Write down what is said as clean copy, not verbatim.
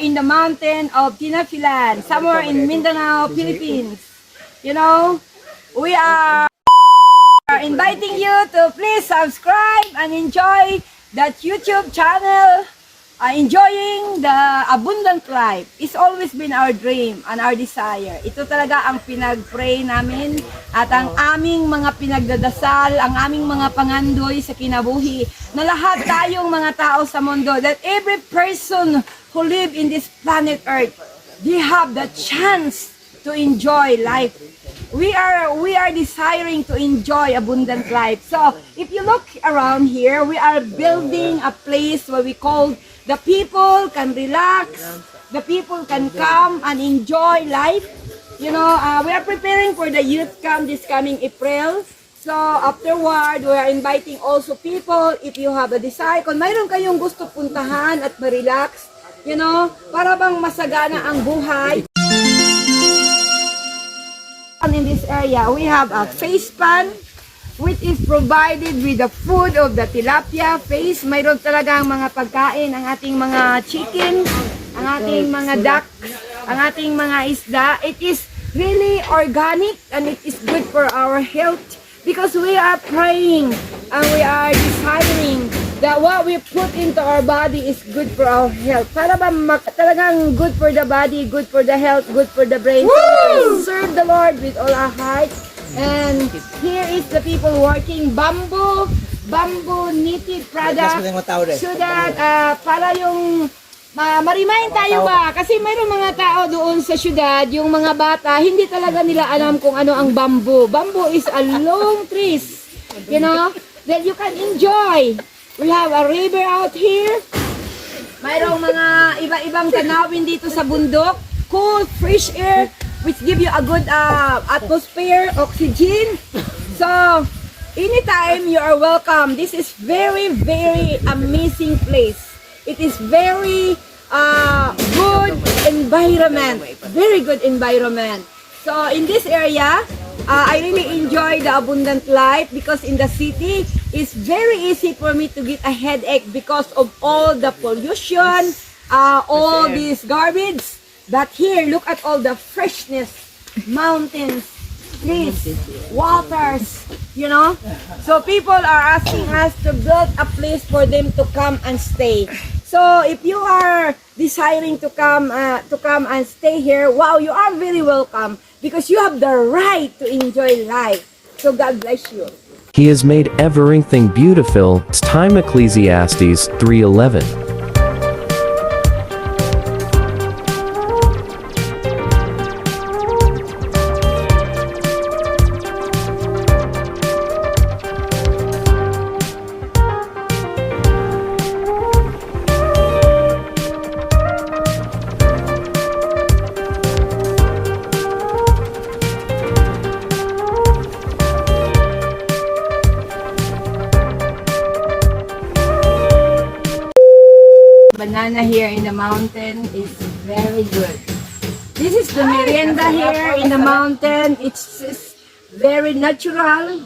in the mountain of Tinefulan, somewhere in Mindanao, Philippines. You know, we are inviting you to please subscribe and enjoy that YouTube channel. Enjoying the abundant life. It's always been our dream and our desire. Ito talaga ang pinag-pray namin at ang aming mga pinagdadasal, ang aming mga pangandoy sa kinabuhi na lahat tayong mga tao sa mundo, that every person who live in this planet Earth, they have the chance to enjoy life. We are desiring to enjoy abundant life. So, if you look around here, we are building a place where we call the people can relax, the people can come and enjoy life. You know, we are preparing for the youth camp this coming April. So, afterward, we are inviting also people, if you have a desire, kung mayroon kayong gusto puntahan at ma-relax, you know, para bang masagana ang buhay. In this area, we have a face pan, which is provided with the food of the tilapia face. Mayroon talagang mga pagkain, ang ating mga chicken, ang ating mga duck, ang ating mga isda. It is really organic and it is good for our health because we are praying and we are desiring that what we put into our body is good for our health. Para ba talagang good for the body, good for the health, good for the brain. So serve the Lord with all our heart. And here is the people working bamboo knitted product so that para yung ma-remind tayo ba, kasi mayroong mga tao doon sa syudad, yung mga bata, hindi talaga nila alam kung ano ang bamboo. Bamboo is a long trees, you know, that you can enjoy. We have a river out here. Mayroong mga iba-ibang tanawin dito sa bundok. Cool, fresh air, which give you a good atmosphere, oxygen. So, anytime you are welcome. This is very, very amazing place. It is very good environment. Very good environment. So, in this area, I really enjoy the abundant life because in the city, it's very easy for me to get a headache because of all the pollution, all these garbage. But here, look at all the freshness, mountains, trees, waters, you know. So people are asking us to build a place for them to come and stay. So if you are desiring to come and stay here, wow, you are very welcome because you have the right to enjoy life. So God bless you. He has made everything beautiful. It's time Ecclesiastes 3:11. Banana here in the mountain is very good. This is the merienda here in the mountain. It's very natural.